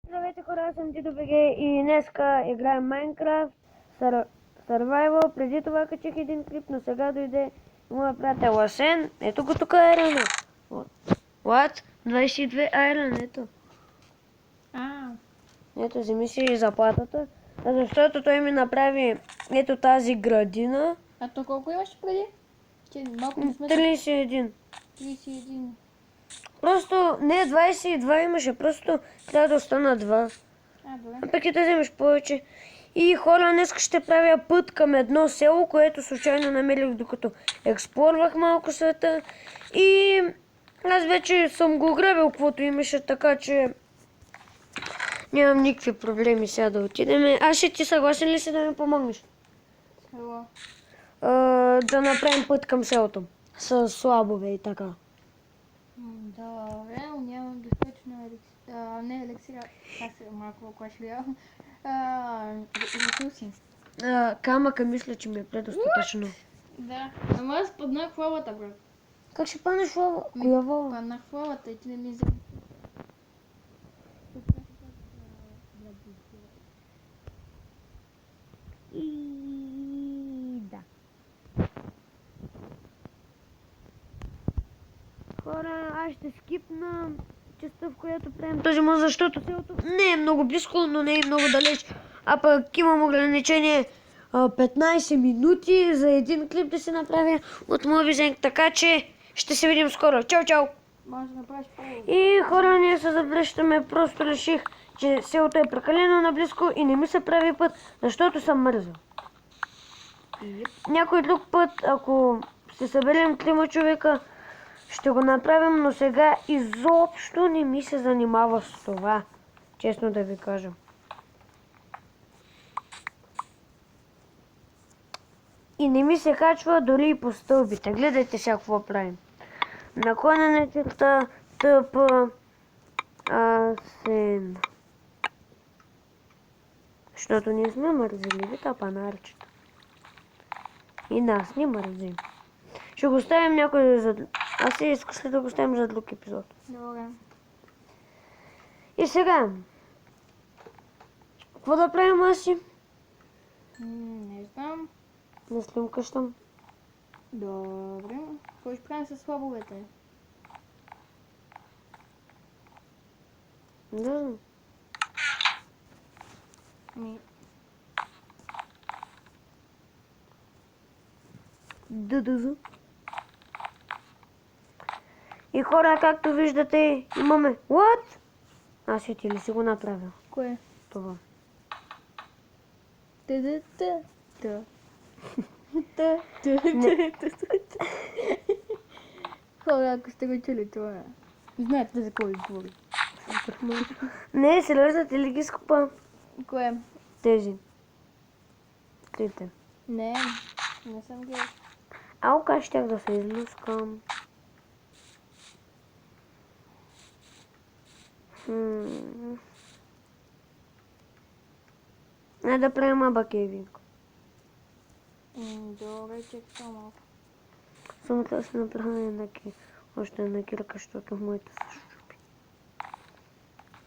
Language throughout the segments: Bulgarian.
Здравейте хора, аз съм Тито БГ и днеска играем Minecraft Survival. Преди това качих един клип, но сега дойде моя приятел Асен. Ето го тук Айрона. What? 22 Айрон, ето. Ето, вземи си и заплатата. Защото той ми направи ето тази градина. А то колко имаш преди? Малко не сме... 31. 31. Просто не 22 имаше, просто трябва да остана 2. Добре. А пък и да вземеш повече. И хора, днес ще правя път към едно село, което случайно намерих докато експлорвах малко света. И аз вече съм го грабил, каквото имаше, така че нямам никакви проблеми сега да отидем. Аз ще ти съгласен ли си да ми помогнеш? Hello. Да направим път към селото. С слабове и така. Добре, но нямам достатъчно елексира. Аз съм малко оклашлял. Ресурси. Камъка мисля, че ми е предостатъчно. Да. Ама аз паднах в лавата, брат. Как ще паднеш в лава? Коя лава? Паднах в лавата и ти не ми взема. И да. Хора, аз ще скипна частта, в която правим този мост, защото селото не е много близко, но не е много далеч. А пък имам ограничение 15 минути за един клип да се направя от Movizen, така че ще се видим скоро. Чао, чао! Може да направиш по-добре. И хора, ние се завръщаме, просто реших, че селото е прекалено наблизко и не ми се прави път, защото съм мързал. Някой друг път, ако се съберем 3 човека, ще го направим, но сега изобщо не ми се занимава с това, честно да ви кажа. И не ми се качва дори и по стълбите. Гледайте сега какво правим. Наклонена черта тъпа Асен. Защото ние сме мързеливи тапанарчета. И нас не мързим. Ще го ставим някой за... Аз си искаш ли да го ставим за друг епизод? Добре. И сега... Какво да правим, Аси? Не знам. Да слим къщам. Добре. Какво ще правим с слабовете? Да. Да. И хора, както виждате, имаме... What? Аз ще ти ли си го направил? Кое? Това. Хора, ако сте го чули това, знаете за кой говори. Не, сериозно, ти ли ги скупа? Кое? Тези. Трите. Не съм ги. Ау, как щях да се излюскам? Не да правим абакевинг. Добре, чекам малко. Само трябва да се направя още една кирка, защото моята се щупи.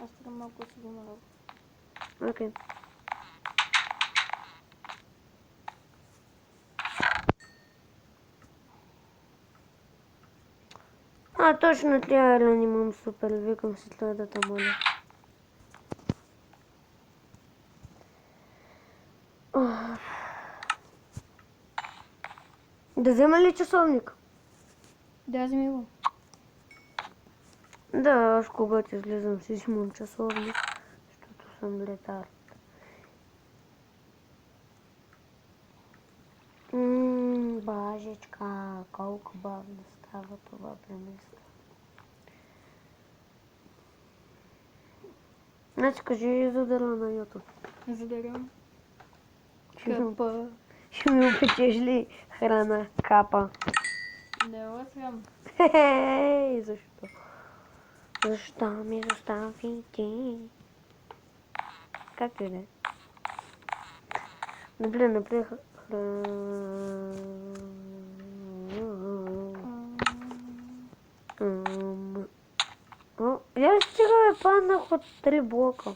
Аз трябва малко да си го наравя. Окей. Точно тя Елен имам супер, викам си трябва да те моля. Да взема ли часовник? Да, вземи го. Да, аз когато излизам си взимам часовник, защото съм летар. Бажечка, колко бавно става това премество. Значи кажи задара на YouTube. Задарям. Капа. Ще ми опечеш ли храна? Капа. Не го срам. Хе-хе, защо? Защо ми застави ти? Както и да е. Например, я стига паднах от 3 блока.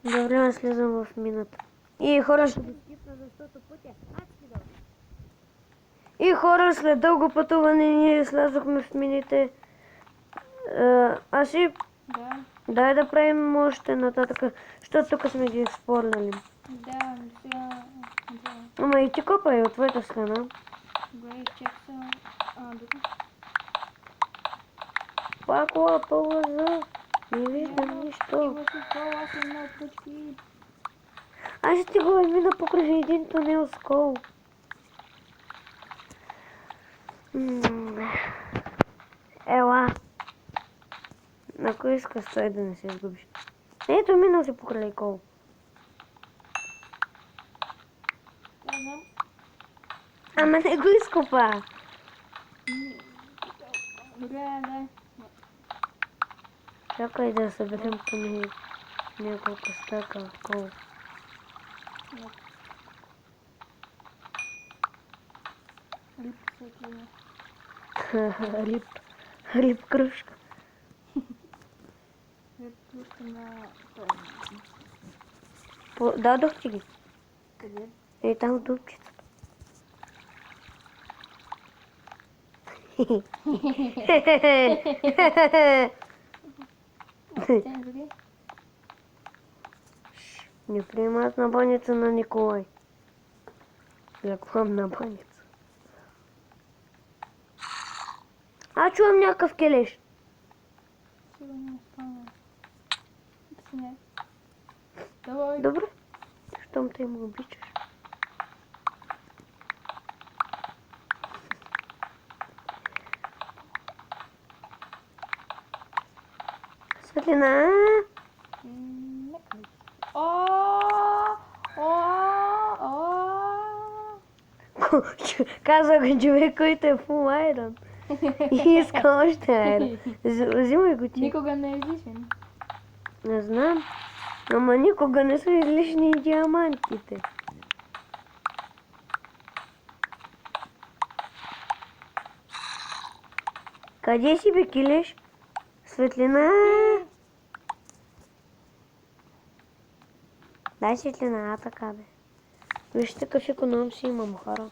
Добре, аз слизам в мината. И хора ще го скипна, защото пътя е адски дълъг. И хора, след дълго пътуване ние слязохме в мините. Аси, Да. дай да правим още нататък, защото тук сме ги експорнали. Да, сега... Да. Ама и ти копай от твоята страна. Добре, чек са... Добре. Пак лапа лъза. Не виждам нищо. Има си кол, аз имам много пръчки. Аз ще ти го мина покрай един тунел с кол. Ела. Ако иска, стой да не се изгубиш. Ето, минал си покрай кол. Да, знам. Ама не го изкопа. Добре, дай. Чакай да съберем поне няколко стака кол. Липка светлина. Рип кружка. Липка на... Дадох ти ги. Къде? Е, там в дупчицата. Цензури? Не приемат на баница на Николай. Леквам на баница. Чувам някакъв келеш. Сигурно не спомням. Не. Давай. Добре. Щом те му обичаш. Светлина. Нека ли? Каза го човек, който е фул айрон. И иска още айрон. Взимай го ти. Никога не е излишен. Не знам. Ама никога не са излишни диамантите. Къде си бе, килеш? Светлина. Дай светлина, така бе. Вижте какъв иконом си имам, хора.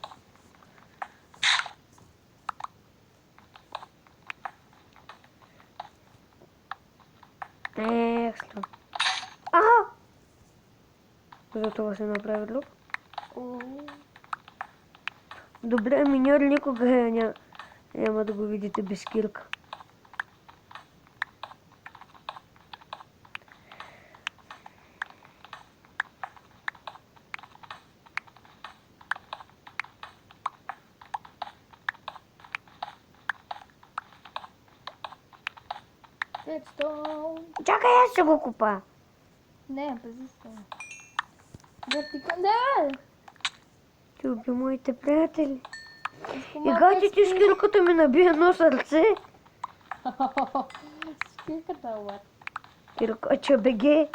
Екстра. За това се направи лук. Добре, миньор никога няма да го видите без кирка. Редстоун. Чакай, аз ще го купа. Не, пази се. Да! Ти уби моите приятели. И гати ти с кирката ми наби едно сърце. Скирката, лад. Киркача беге.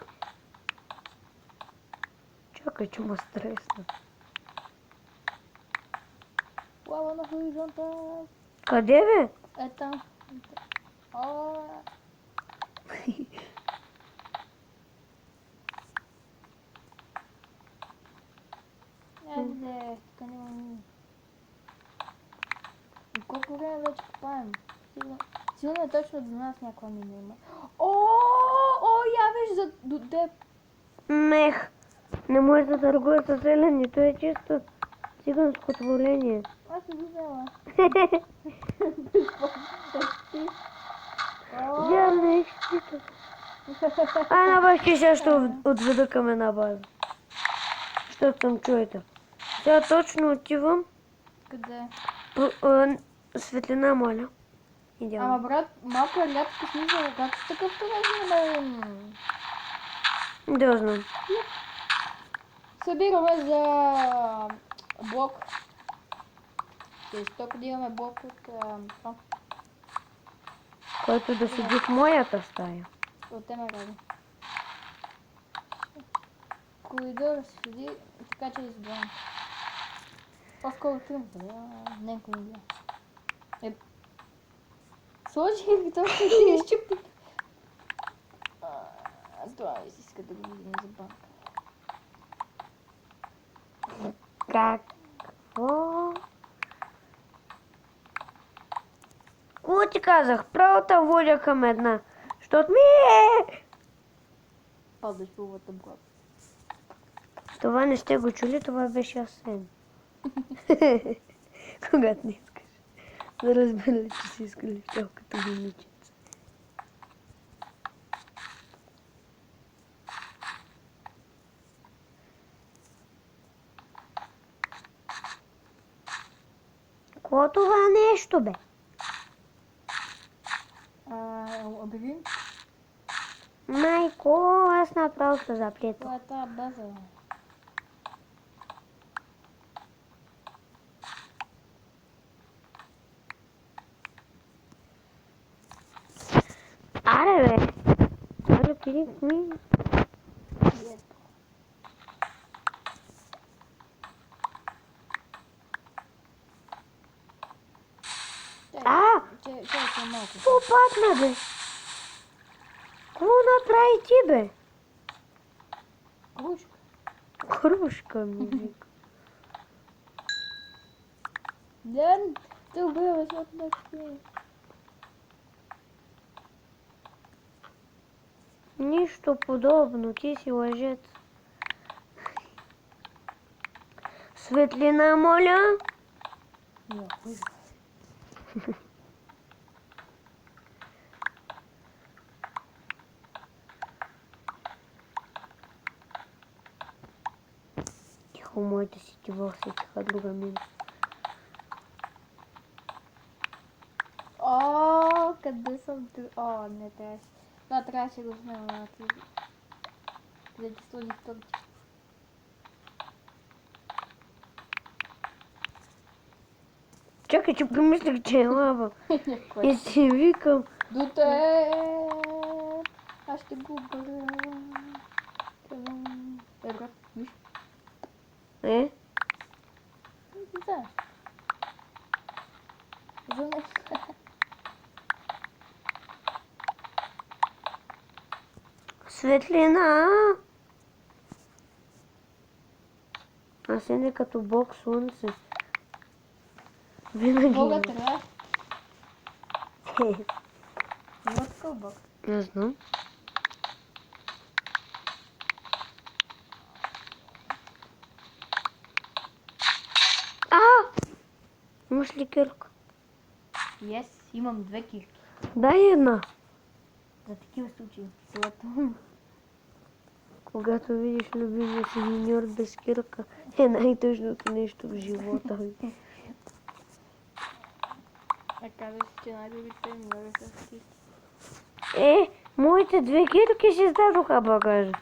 Чакай, че ма стресна. Лава на хоризонта. Къде бе? Ето. О. Айде, тук няма. Колко време вече копаем? Сигурно е точно до нас някаква мина има. Я виж за теб. Мех. Не може да търгува с зелени, то е чисто циганско творение. Аз не видела. Вярно е чисто. На бащи сега ще отведа към една база. Защото съм чуете. Сега точно отивам. Къде? Светлина, моля. Идеално. Ама брат, малко е лятко смисъл, как с такъв това намерим? Да, знам. Събираме за блок. Тук да имаме блок от това. Който да седи в моята стая. От емеради. Коридор седи, така че избавям. По-скоро тръмка, да? Не коридор. Сложих, то ще ти изчупи. Аз това не си иска да го видим за банка. Какво? Какво ти казах? Правата водя към една. Щото ми е... Падаш по вътъбрат. Това не сте го чули, това беше Асен. Когато не искаш да разбера, че си искали чал като момиченце. Какво това нещо, бе? Лабиринт? Майко, аз направо се заплетох. Това е тази база. Бе. Аре, бе. Аре, пирик ми. Ето. Чакай малко. Какво падна, бе? Какво направи ти, бе? Кружка. Кружка ми вика. Ден, те убива, защото не спи. Нищо подобно, ти си лъжец. Светлина, моля. Не, кружка. Тихо, моите си ти вълсиха друга мина. О, къде съм? О, не трябваше. Това трябваше да сме на TV. Да ти сложи търчи. Чакай, че помислих, че е лава. И си викам, До те. Аз ще го бъда. Брат, виж. е? Не ти знаеш. За нещо. Светлина. Аз не като бог слънце. Винаги. Бога трябва. Има такъв бог. Не знам. Имаш ли кирка? Yes, имам 2 кирки. Дай една. За такива случаи. Когато... Когато видиш любимия си миньор без кирка, е най-тъжното нещо в живота. А казваш, че най-добрите миньори са с кирки. Моите 2 кирки си издадоха багажа.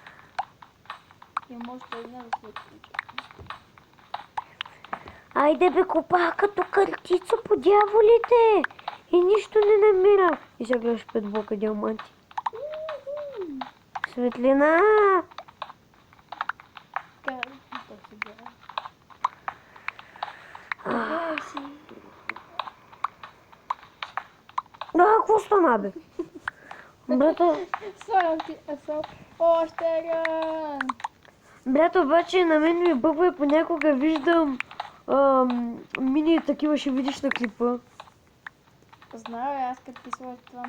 И може да една да се отключи. Айде бе, копа като картица по дяволите. И нищо не намира. И сега гледаш 5 блока диаманти. Светлина. Как се гледа? Къде си? Какво стана, бе? Брата, Слагам ти асал. Още ран! брат, обаче на мен ми бъгва и понякога виждам мини такива, ще видиш на клипа. Знае, аз като ти сложа това.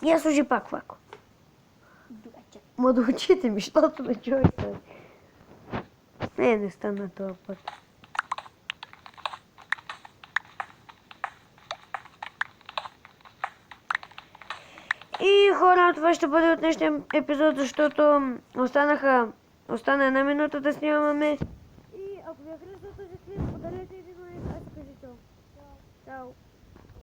И аз служи пак вако. Дурачък. Ма до очите ми, защото ме чуете. Не стана този път. И хора, това ще бъде от днешния епизод, защото остана една минута да снимаме. И ако ви е харесал този клип, подарете един лайк, аз кажа чао. Чао.